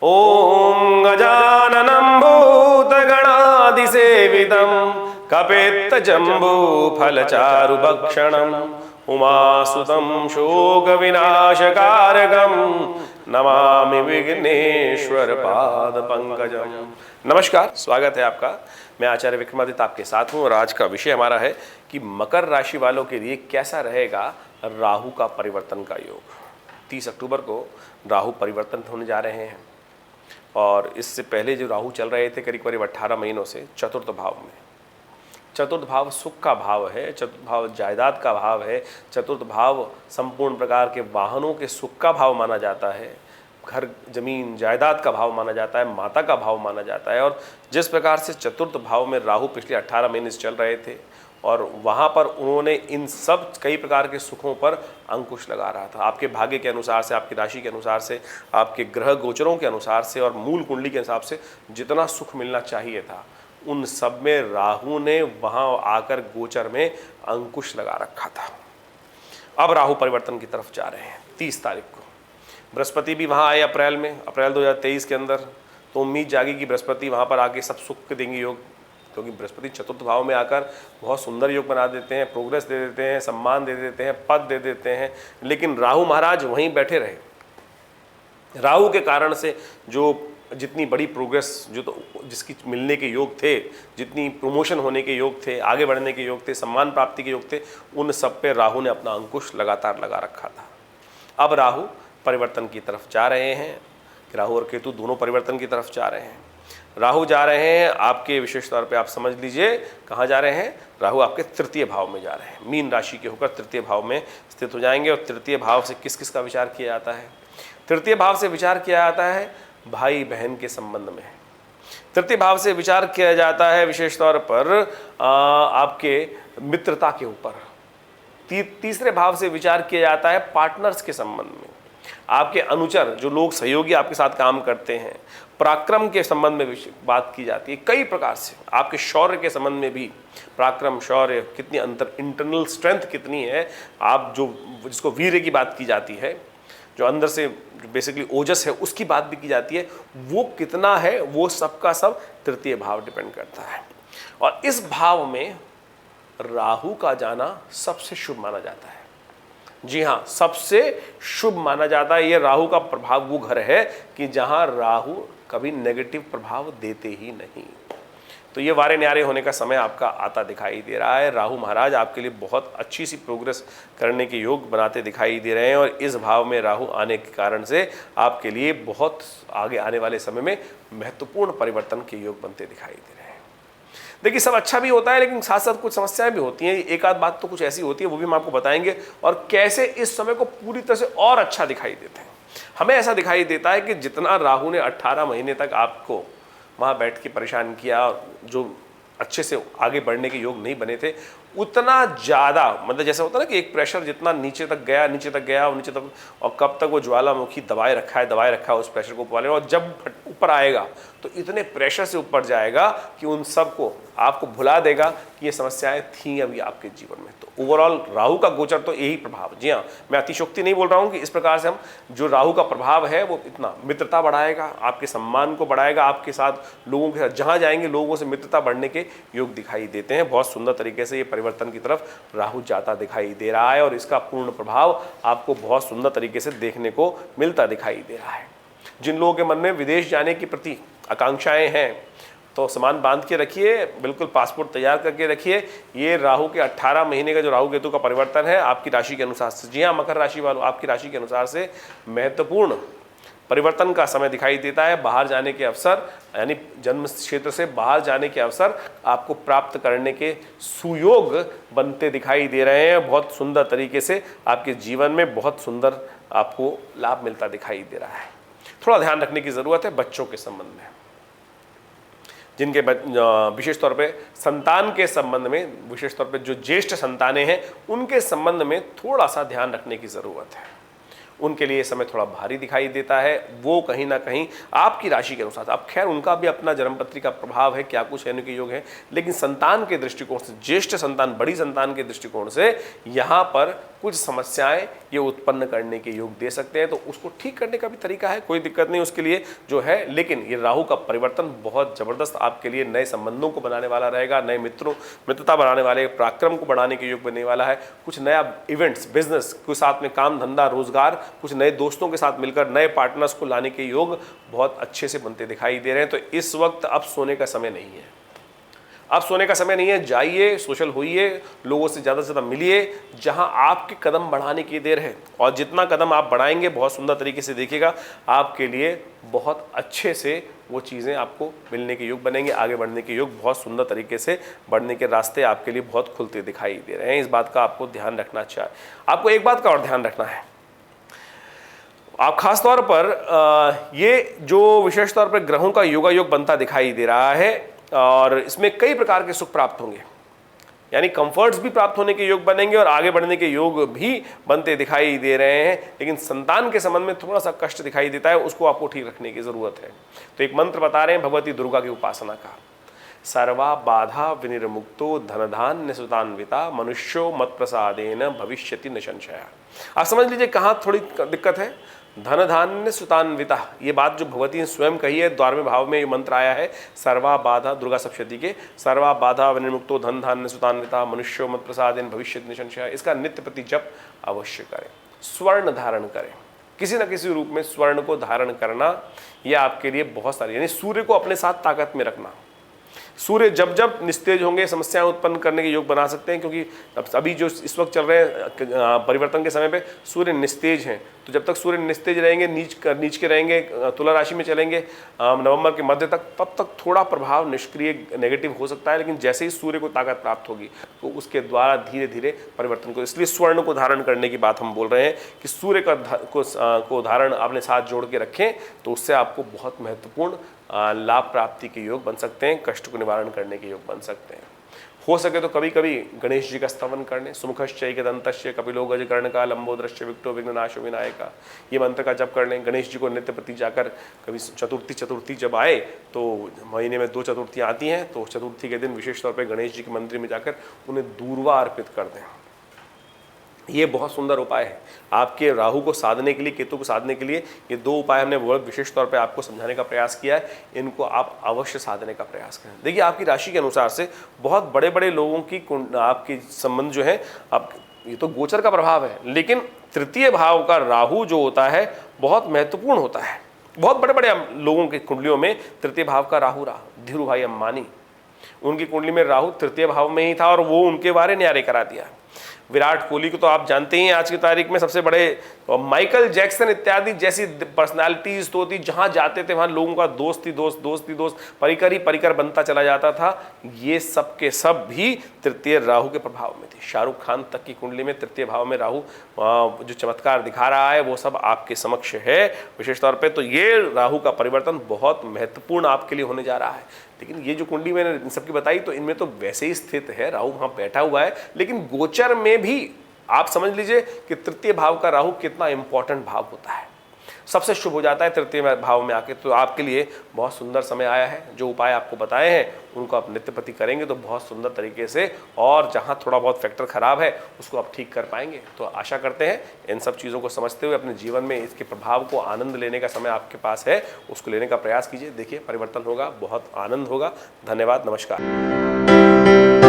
ओम गजाननं भूतगणाधिसेवितं कपित्तजम्बूफलचारुभक्षणम् उमासुतं शोकविनाशकारकं नमामि विघ्नेश्वर पाद पंकजम। नमस्कार, स्वागत है आपका। मैं आचार्य विक्रमादित्य आपके साथ हूँ और आज का विषय हमारा है कि मकर राशि वालों के लिए कैसा रहेगा राहु का परिवर्तन का योग। 30 अक्टूबर को राहु परिवर्तन होने जा रहे हैं और इससे पहले जो राहु चल रहे थे करीब करीब 18 महीनों से चतुर्थ भाव में। चतुर्थ भाव सुख का भाव है, चतुर्थ भाव जायदाद का भाव है, चतुर्थ भाव संपूर्ण प्रकार के वाहनों के सुख का भाव माना जाता है, घर जमीन जायदाद का भाव माना जाता है, माता का भाव माना जाता है। और जिस प्रकार से चतुर्थ भाव में राहु पिछले 18 महीने से चल रहे थे और वहाँ पर उन्होंने इन सब कई प्रकार के सुखों पर अंकुश लगा रहा था। आपके भाग्य के अनुसार से, आपकी राशि के अनुसार से, आपके ग्रह गोचरों के अनुसार से और मूल कुंडली के हिसाब से जितना सुख मिलना चाहिए था उन सब में राहु ने वहाँ आकर गोचर में अंकुश लगा रखा था। अब राहु परिवर्तन की तरफ जा रहे हैं 30 तारीख को। बृहस्पति भी वहाँ आए अप्रैल 2023 के अंदर, तो उम्मीद जागी कि बृहस्पति वहाँ पर आके सब सुख देंगे योग, क्योंकि बृहस्पति चतुर्थ भाव में आकर बहुत सुंदर योग बना देते हैं, प्रोग्रेस दे देते हैं, सम्मान दे देते हैं, पद दे देते हैं। लेकिन राहु महाराज वहीं बैठे रहे। राहु के कारण से जो जितनी बड़ी प्रोग्रेस जिसकी मिलने के योग थे, जितनी प्रमोशन होने के योग थे, आगे बढ़ने के योग थे, सम्मान प्राप्ति के योग थे, उन सब पे राहु ने अपना अंकुश लगातार लगा रखा था। अब राहु परिवर्तन की तरफ जा रहे हैं। राहु और केतु दोनों परिवर्तन की तरफ जा रहे हैं। राहु जा रहे हैं आपके, विशेष तौर पे आप समझ लीजिए कहाँ जा रहे हैं। राहु आपके तृतीय भाव में जा रहे हैं, मीन राशि के होकर तृतीय भाव में स्थित हो जाएंगे। और तृतीय भाव से किस किस का विचार किया जाता है? तृतीय भाव से विचार किया जाता है भाई बहन के संबंध में। तृतीय भाव से विचार किया जाता है विशेष तौर पर आपके मित्रता के ऊपर। तीसरे भाव से विचार किया जाता है पार्टनर्स के संबंध में, आपके अनुचर जो लोग सहयोगी आपके साथ काम करते हैं, पराक्रम के संबंध में बात की जाती है। कई प्रकार से आपके शौर्य के संबंध में भी, पराक्रम, शौर्य, कितनी इंटरनल स्ट्रेंथ कितनी है, आप जो जिसको वीर्य की बात की जाती है, जो अंदर से बेसिकली ओजस है उसकी बात भी की जाती है, वो कितना है, वो सबका सब तृतीय भाव डिपेंड करता है। और इस भाव में राहु का जाना सबसे शुभ माना जाता है। जी हाँ, सबसे शुभ माना जाता है। ये राहु का प्रभाव वो घर है कि जहां राहु कभी नेगेटिव प्रभाव देते ही नहीं। तो ये वारे न्यारे होने का समय आपका आता दिखाई दे रहा है। राहु महाराज आपके लिए बहुत अच्छी सी प्रोग्रेस करने के योग बनाते दिखाई दे रहे हैं और इस भाव में राहु आने के कारण से आपके लिए बहुत आगे आने वाले समय में महत्वपूर्ण परिवर्तन के योग बनते दिखाई दे रहे हैं। देखिए, सब अच्छा भी होता है लेकिन साथ साथ कुछ समस्याएं भी होती हैं। एक आध बात तो कुछ ऐसी होती है, वो भी हम आपको बताएंगे और कैसे इस समय को पूरी तरह से और अच्छा दिखाई देते हैं। हमें ऐसा दिखाई देता है कि जितना राहु ने 18 महीने तक आपको वहाँ बैठ के परेशान किया, जो अच्छे से आगे बढ़ने के योग नहीं बने थे, उतना ज़्यादा मतलब जैसा होता है ना कि एक प्रेशर जितना नीचे तक गया और नीचे तक, और कब तक वो ज्वालामुखी दबाए रखा है उस प्रेशर को ऊपर, और जब ऊपर आएगा तो इतने प्रेशर से ऊपर जाएगा कि उन सबको आपको भुला देगा कि ये समस्याएं थीं अभी आपके जीवन में। तो ओवरऑल राहु का गोचर तो यही प्रभाव, जी हाँ, मैं अतिशोक्ति नहीं बोल रहा हूँ कि इस प्रकार से हम जो राहु का प्रभाव है वो इतना मित्रता बढ़ाएगा, आपके सम्मान को बढ़ाएगा, आपके साथ लोगों के साथ जहाँ जाएंगे लोगों से मित्रता बढ़ने के योग दिखाई देते हैं। बहुत सुंदर तरीके से ये परिवर्तन की तरफ राहु जाता दिखाई दे रहा है और इसका पूर्ण प्रभाव आपको बहुत सुंदर तरीके से देखने को मिलता दिखाई दे रहा है। जिन लोगों के मन में विदेश जाने की प्रति आकांक्षाएं हैं तो सामान बांध के रखिए, बिल्कुल पासपोर्ट तैयार करके रखिए। ये राहु के 18 महीने का जो राहु केतु का परिवर्तन है आपकी राशि के अनुसार से, जी हाँ मकर राशि वालों, आपकी राशि के अनुसार से महत्वपूर्ण परिवर्तन का समय दिखाई देता है। बाहर जाने के अवसर, यानी जन्म क्षेत्र से बाहर जाने के अवसर आपको प्राप्त करने के सुयोग बनते दिखाई दे रहे हैं। बहुत सुंदर तरीके से आपके जीवन में बहुत सुंदर आपको लाभ मिलता दिखाई दे रहा है। थोड़ा ध्यान रखने की ज़रूरत है बच्चों के संबंध में, जिनके विशेष तौर पे संतान के संबंध में, विशेष तौर पे जो ज्येष्ठ संतानें हैं उनके संबंध में थोड़ा सा ध्यान रखने की ज़रूरत है। उनके लिए समय थोड़ा भारी दिखाई देता है। वो कहीं ना कहीं आपकी राशि के अनुसार, अब खैर उनका भी अपना जन्मपत्री का प्रभाव है, क्या कुछ है के योग है, लेकिन संतान के दृष्टिकोण से, ज्येष्ठ संतान, बड़ी संतान के दृष्टिकोण से यहाँ पर कुछ समस्याएं ये उत्पन्न करने के योग दे सकते हैं। तो उसको ठीक करने का भी तरीका है, कोई दिक्कत नहीं उसके लिए जो है। लेकिन ये राहु का परिवर्तन बहुत जबरदस्त आपके लिए नए संबंधों को बनाने वाला रहेगा, नए मित्रता बनाने वाले, पराक्रम को बढ़ाने के योग बनने वाला है। कुछ नया इवेंट्स, बिजनेस के साथ में काम धंधा रोजगार, कुछ नए दोस्तों के साथ मिलकर नए पार्टनर्स को लाने के योग बहुत अच्छे से बनते दिखाई दे रहे हैं। तो इस वक्त अब सोने का समय नहीं है, अब सोने का समय नहीं है। जाइए, सोशल होइए, लोगों से ज़्यादा मिलिए, जहां आपके कदम बढ़ाने की देर है। और जितना कदम आप बढ़ाएंगे, बहुत सुंदर तरीके से देखिएगा, आपके लिए बहुत अच्छे से वो चीज़ें आपको मिलने के योग बनेंगे, आगे बढ़ने के योग, बहुत सुंदर तरीके से बढ़ने के रास्ते आपके लिए बहुत खुलते दिखाई दे रहे हैं। इस बात का आपको ध्यान रखना चाहिए। आपको एक बात का और ध्यान रखना है, आप खास तौर पर ये जो विशेष तौर पर ग्रहों का योगायोग बनता दिखाई दे रहा है, और इसमें कई प्रकार के सुख प्राप्त होंगे, यानी कंफर्ट्स भी प्राप्त होने के योग बनेंगे और आगे बढ़ने के योग भी बनते दिखाई दे रहे हैं। लेकिन संतान के संबंध में थोड़ा सा कष्ट दिखाई देता है, उसको आपको ठीक रखने की जरूरत है। तो एक मंत्र बता रहे हैं भगवती दुर्गा की उपासना का, सर्वा बाधा विनिर्मुक्तो धनधान्य सुतान्विता मनुष्यो मत प्रसादेन भविष्यति न संशया। आप समझ लीजिए कहाँ थोड़ी दिक्कत है। धन धान्य सुतान्विता, ये बात जो भगवती ने स्वयं कही है, 12वें भाव में ये मंत्र आया है, सर्वा बाधा, दुर्गा सप्तशती के, सर्वा बाधा विनिर्मुक्तो धन धान्य सुतान्विता मनुष्यो मत प्रसादेन भविष्यति न संशया। इसका नित्य प्रति जप अवश्य करें। स्वर्ण धारण करें, किसी न किसी रूप में स्वर्ण को धारण करना यह आपके लिए बहुत सारी, यानी सूर्य को अपने साथ ताकत में रखना। सूर्य जब जब निस्तेज होंगे समस्याएं उत्पन्न करने के योग बना सकते हैं, क्योंकि अभी जो इस वक्त चल रहे हैं परिवर्तन के समय पे सूर्य निस्तेज हैं। तो जब तक सूर्य निस्तेज रहेंगे, नीच के रहेंगे, तुला राशि में चलेंगे नवंबर के मध्य तक, तब तक थोड़ा प्रभाव निष्क्रिय नेगेटिव हो सकता है। लेकिन जैसे ही सूर्य को ताकत प्राप्त होगी तो उसके द्वारा धीरे धीरे परिवर्तन को, इसलिए स्वर्ण को धारण करने की बात हम बोल रहे हैं कि सूर्य को धारण अपने साथ जोड़ के रखें, तो उससे आपको बहुत महत्वपूर्ण लाभ प्राप्ति के योग बन सकते हैं, कष्ट को निवारण करने के योग बन सकते हैं। हो सके तो कभी कभी गणेश जी का स्तवन कर लें, सुमुखश्चैकदन्तस्य कपिलो गजकर्णका लंबोदरश्च विक्टो विघ्ननाशो विनायका, ये मंत्र का जप कर लें। गणेश जी को नित्य प्रति जाकर, कभी चतुर्थी जब आए तो महीने में 2 चतुर्थियाँ आती हैं, तो चतुर्थी के दिन विशेष तौर पर गणेश जी के मंदिर में जाकर उन्हें दूर्वा अर्पित कर दें। ये बहुत सुंदर उपाय है आपके राहु को साधने के लिए, केतु को साधने के लिए। ये 2 उपाय हमने बहुत विशेष तौर पे आपको समझाने का प्रयास किया है, इनको आप अवश्य साधने का प्रयास करें। देखिए आपकी राशि के अनुसार से बहुत बड़े बड़े लोगों की आपकी संबंध जो है, आप ये तो गोचर का प्रभाव है, लेकिन तृतीय भाव का राहु जो होता है बहुत महत्वपूर्ण होता है। बहुत बड़े बड़े लोगों की कुंडलियों में तृतीय भाव का राहु रहा, धीरू भाई अंबानी, उनकी कुंडली में राहु तृतीय भाव में ही था और वो उनके बारे न्यारे करा दिया। विराट कोहली को तो आप जानते ही हैं, आज की तारीख में सबसे बड़े, माइकल जैक्सन इत्यादि जैसी पर्सनालिटीज तो थी, जहां जाते थे वहां लोगों का दोस्त ही दोस्त, परिकर ही परिकर बनता चला जाता था। ये सब के सब भी तृतीय राहु के प्रभाव में थे। शाहरुख खान तक की कुंडली में तृतीय भाव में राहु जो चमत्कार दिखा रहा है वो सब आपके समक्ष है विशेष तौर पर। तो ये राहु का परिवर्तन बहुत महत्वपूर्ण आपके लिए होने जा रहा है। लेकिन ये जो कुंडली मैंने इन सबकी बताई, तो इनमें तो वैसे ही स्थित है, राहु वहां बैठा हुआ है, लेकिन गोचर में भी आप समझ लीजिए कि तृतीय भाव का राहु कितना इंपॉर्टेंट भाव होता है, सबसे शुभ हो जाता है तृतीय भाव में आके। तो आपके लिए बहुत सुंदर समय आया है। जो उपाय आपको बताए हैं उनको आप नित्य प्रति करेंगे तो बहुत सुंदर तरीके से, और जहां थोड़ा बहुत फैक्टर खराब है उसको आप ठीक कर पाएंगे। तो आशा करते हैं इन सब चीज़ों को समझते हुए अपने जीवन में इसके प्रभाव को आनंद लेने का समय आपके पास है, उसको लेने का प्रयास कीजिए। देखिए परिवर्तन होगा, बहुत आनंद होगा। धन्यवाद, नमस्कार।